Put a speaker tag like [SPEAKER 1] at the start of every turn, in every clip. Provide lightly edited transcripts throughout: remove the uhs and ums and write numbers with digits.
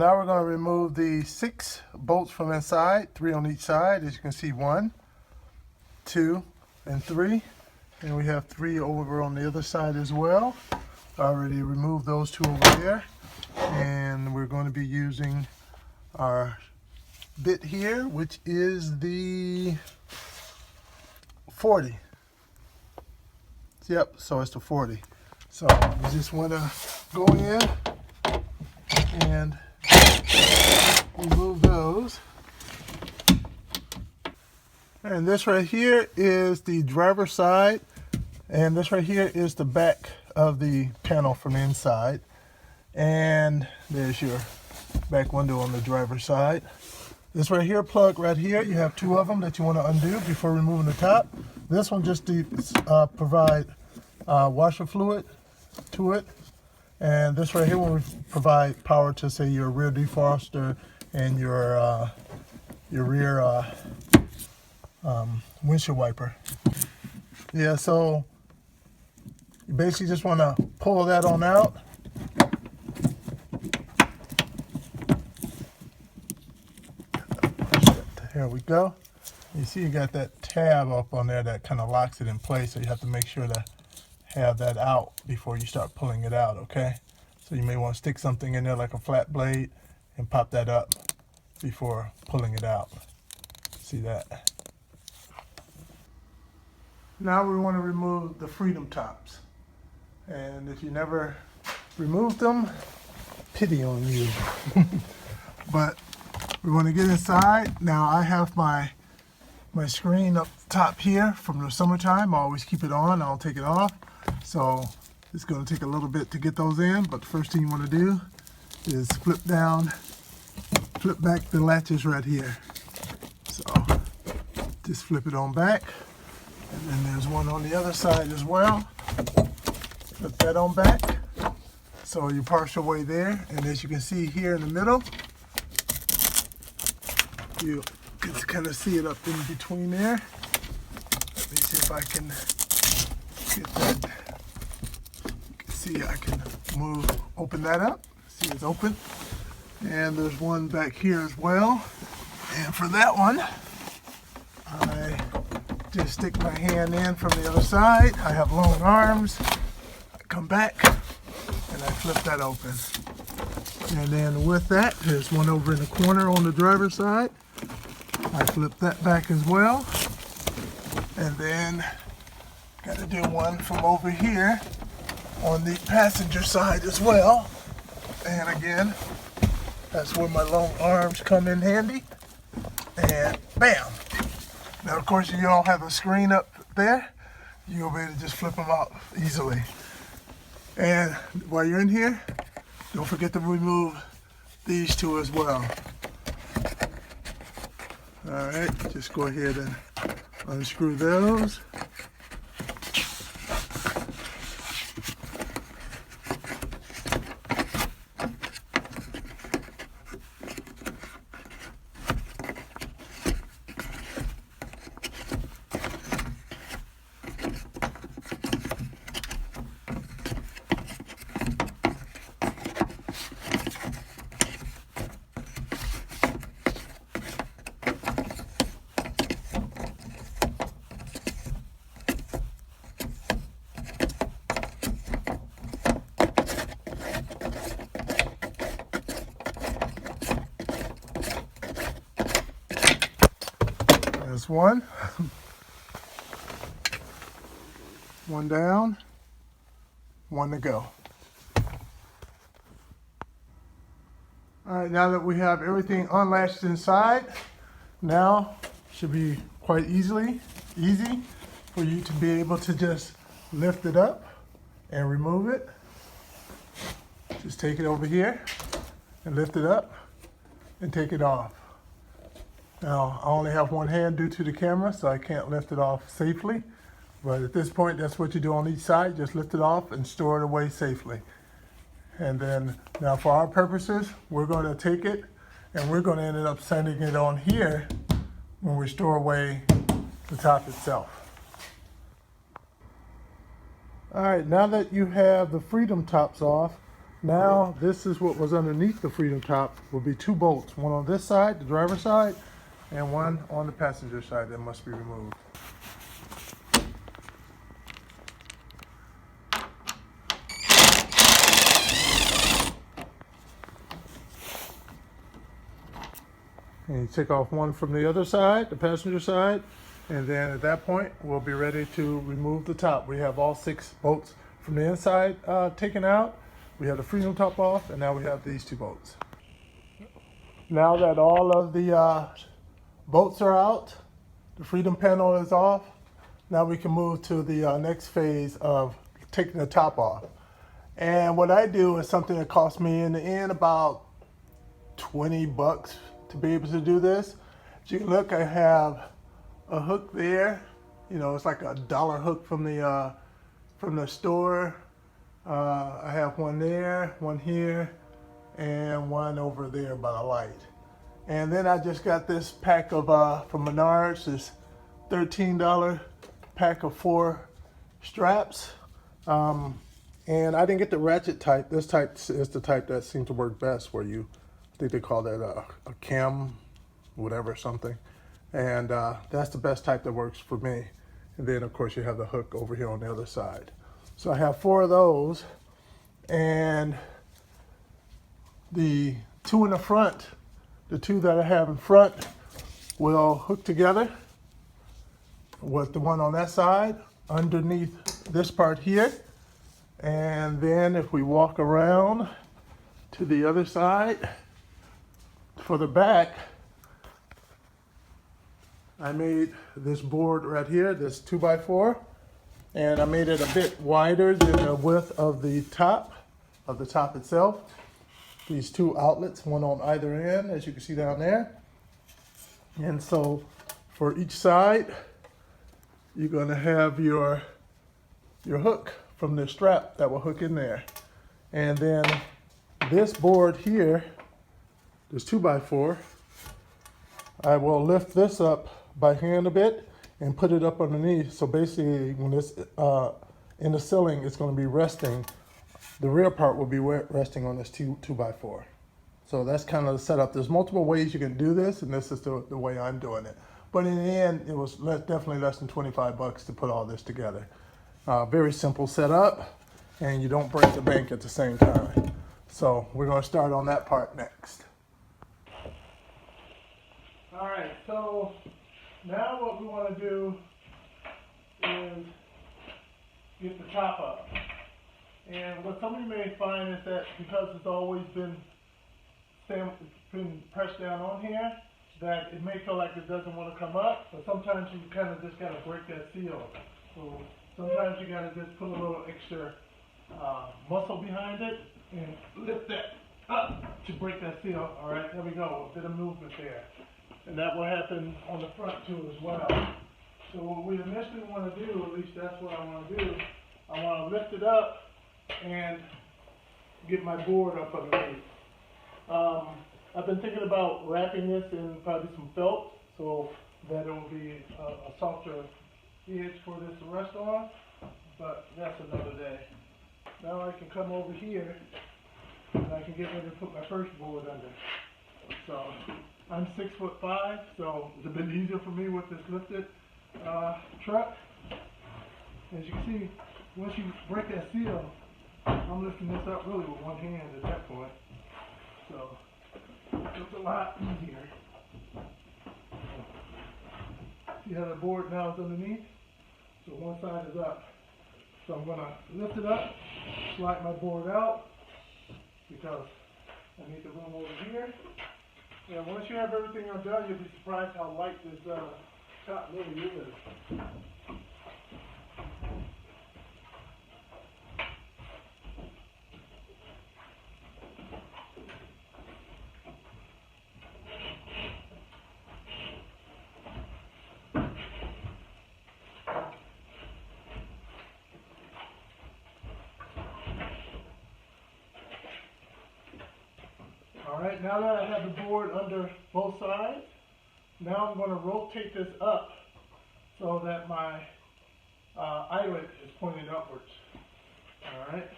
[SPEAKER 1] now we're going to remove the 6 bolts from inside, 3 on each side. As you can see, 1, 2, and 3. And we have 3 over on the other side as well. I already removed those 2 over there. And we're going to be using our bit here, which is the 40. Yep, so it's the 40. So you just want to go in and remove those. And this right here is the driver's side, and this right here is the back of the panel from the inside. And there's your back window on the driver's side. This right here, plug right here, you have 2 of them that you want to undo before removing the top. This one just to provide washer fluid to it. And this right here will provide power to, say, your rear defroster and your rear windshield wiper. Yeah, so you basically just want to pull that on out. There we go. You see you got that tab up on there that kind of locks it in place, so you have to make sure to have that out before you start pulling it out, okay? So you may want to stick something in there like a flat blade and pop that up before pulling it out. See that? Now we want to remove the freedom tops. And if you never removed them, pity on you. But we want to get inside. Now I have my screen up top here from the summertime. I always keep it on, I don't take it off. So it's going to take a little bit to get those in, but the first thing you want to do is flip back the latches right here. So just flip it on back. And then there's one on the other side as well. Flip that on back. So you're partial way there. And as you can see here in the middle, you can kind of see it up in between there. Let me see if I can get that. See, I can open that up. See, it's open. And there's one back here as well. And for that one, I just stick my hand in from the other side. I have long arms. I come back and I flip that open. And then with that, there's one over in the corner on the driver's side. I flip that back as well. And then got to do one from over here on the passenger side as well. And again, that's where my long arms come in handy. And bam! Now of course you all have a screen up there. You'll be able to just flip them out easily. And while you're in here, don't forget to remove these 2 as well. Alright, just go ahead and unscrew those. There's one. One down, one to go. All right, now that we have everything unlatched inside, now should be quite easy for you to be able to just lift it up and remove it. Just take it over here and lift it up and take it off. Now, I only have one hand due to the camera, so I can't lift it off safely. But at this point, that's what you do on each side. Just lift it off and store it away safely. And then, now for our purposes, we're going to take it and we're going to end up sending it on here when we store away the top itself. All right, now that you have the freedom tops off, Now, this is what was underneath the Freedom top. Will be 2 bolts, one on this side, the driver's side, and one on the passenger side that must be removed. And you take off one from the other side, the passenger side, and then at that point, we'll be ready to remove the top. We have all 6 bolts from the inside taken out. We have the Freedom top off, and now we have these 2 bolts. Now that all of the bolts are out, the Freedom panel is off, now we can move to the next phase of taking the top off. And what I do is something that cost me in the end about 20 bucks to be able to do this. As you can look, I have a hook there. You know, it's like a dollar hook from the store. I have one there, one here, and one over there by the light. And then I just got this pack of from Menards, this $13 pack of 4 straps. And I didn't get the ratchet type. This type is the type that seems to work best, where you, I think they call that a cam, whatever, something. And that's the best type that works for me. And then of course you have the hook over here on the other side. So I have 4 of those, and the 2 in the front, the 2 that I have in front will hook together with the one on that side underneath this part here. And then if we walk around to the other side, for the back, I made this board right here, this 2x4, and I made it a bit wider than the width of the top itself. These 2 outlets, one on either end, as you can see down there. And so for each side, you're gonna have your hook from the strap that will hook in there. And then this board here, this 2x4, I will lift this up by hand a bit and put it up underneath. So basically when it's in the ceiling, it's gonna be resting. The rear part will be resting on this 2x4. So that's kind of the setup. There's multiple ways you can do this, and this is the way I'm doing it. But in the end, it was definitely less than 25 bucks to put all this together. Very simple setup, and you don't break the bank at the same time. So we're going to start on that part next. All right, so now what we want to do is get the top up. And what some of you may find is that because it's always been pressed down on here, that it may feel like it doesn't want to come up, but sometimes you kind of just got to break that seal. So sometimes you got to just put a little extra muscle behind it and lift that up to break that seal. All right, there we go, a bit of movement there. And that will happen on the front too as well. So what we initially want to do, at least that's what I want to do, I want to lift it up and get my board up underneath. I've been thinking about wrapping this in probably some felt so that it will be a softer edge for this to rest on, but that's another day. Now I can come over here and I can get ready to put my first board under. So I'm 6'5", so it's a bit easier for me with this lifted truck. As you can see, once you break that seal, I'm lifting this up really with one hand at that point. So it's a lot easier. See how the board now is underneath? So one side is up. So I'm gonna lift it up, slide my board out, because I need the room over here. And once you have everything undone, you'll be surprised how light this top really is. Alright, now that I have the board under both sides, now I'm going to rotate this up so that my eyelet is pointed upwards. Alright.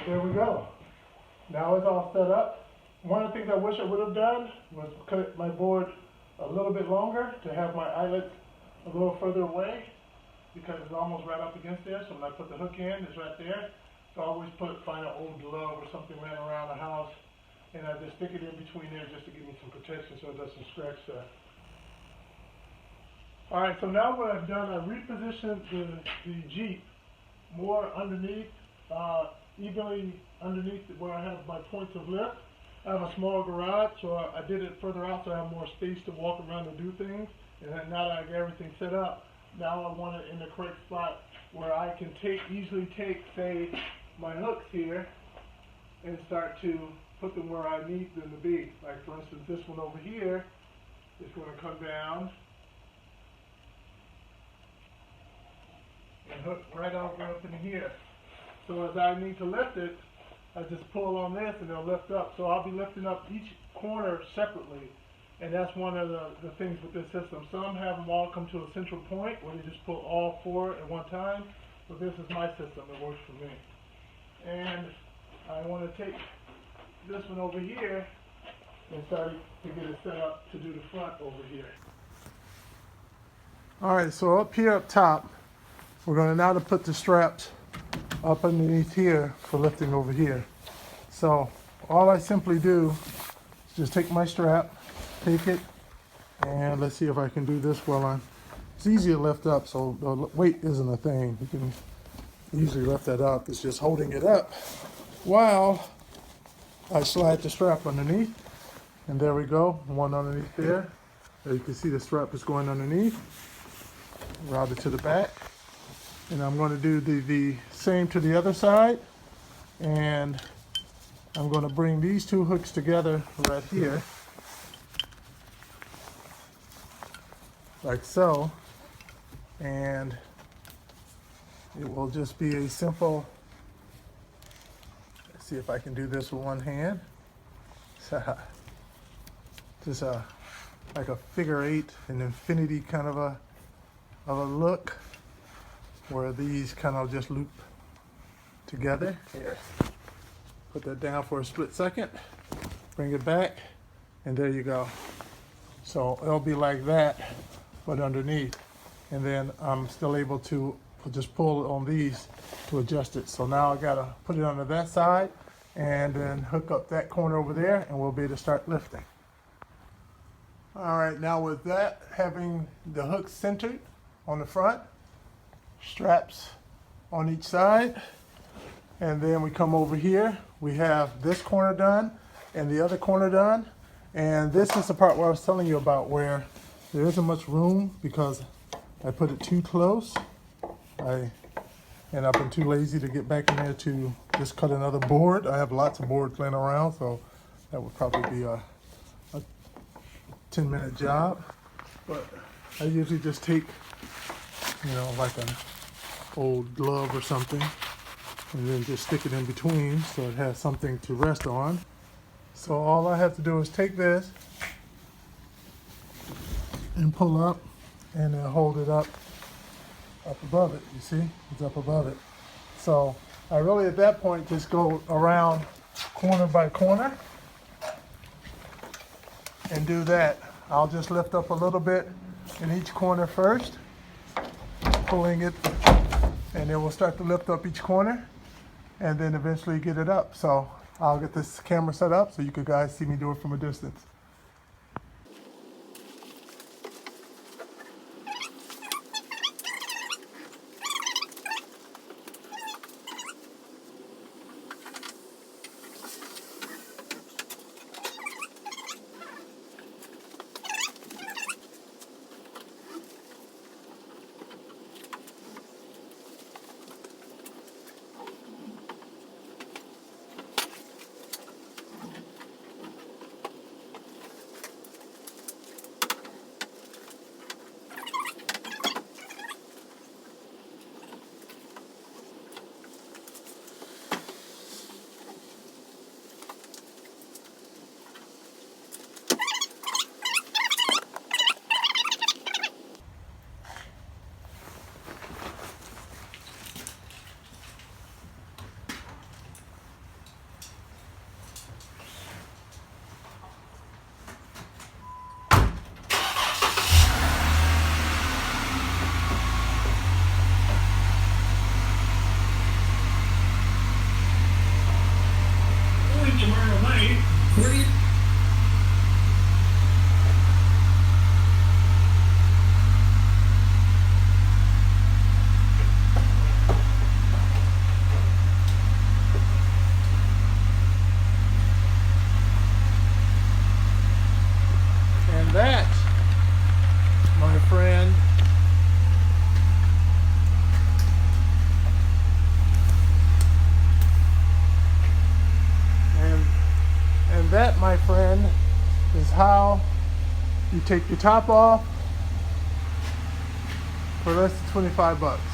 [SPEAKER 1] there we go. Now it's all set up. One of the things I wish I would have done was cut my board a little bit longer to have my eyelets a little further away, because it's almost right up against there. So when I put the hook in, it's right there. So I always find an old glove or something laying around the house, and I just stick it in between there just to give me some protection so it doesn't scratch that. All right, so now what I've done, I repositioned the Jeep more underneath, evenly underneath where I have my points of lift. I have a small garage, so I did it further out so I have more space to walk around and do things. And then now that I got everything set up, now I want it in the correct spot where I can easily take, say, my hooks here and start to put them where I need them to be. Like for instance, this one over here is going to come down and hook right over up in here. So as I need to lift it, I just pull on this and it'll lift up. So I'll be lifting up each corner separately. And that's one of the things with this system. Some have them all come to a central point where you just pull all four at one time. But this is my system. It works for me. And I want to take this one over here and start to get it set up to do the front over here. All right, so up here up top, we're going to now to put the straps up underneath here for lifting over here. So all I simply do is just take my strap, take it, and let's see if I can do this it's easy to lift up, so the weight isn't a thing. You can easily lift that up. It's just holding it up while I slide the strap underneath. And there we go, one underneath there. There you can see the strap is going underneath, routed to the back. And I'm going to do the same to the other side. And I'm going to bring these two hooks together right here, like so. And it will just be a simple, let's see if I can do this with one hand. Just like a figure eight, an infinity kind of a look, where these kind of just loop together. Here, put that down for a split second, bring it back, and there you go. So it'll be like that, but underneath. And then I'm still able to just pull on these to adjust it. So now I gotta put it under that side and then hook up that corner over there, and we'll be able to start lifting. All right, now with that, having the hooks centered on the front, straps on each side, and then we come over here. We have this corner done and the other corner done. And this is the part where I was telling you about, where there isn't much room because I put it too close. And I've been too lazy to get back in there to just cut another board. I have lots of boards laying around, so that would probably be a 10-minute job. But I usually just take, like an old glove or something, and then just stick it in between so it has something to rest on. So all I have to do is take this and pull up, and then hold it up above it. You see, it's up above it. So I really at that point just go around corner by corner and do that. I'll just lift up a little bit in each corner first, pulling it, and then we'll start to lift up each corner and then eventually get it up. So I'll get this camera set up so you could guys see me do it from a distance. that, my friend, is how you take your top off for less than 25 bucks.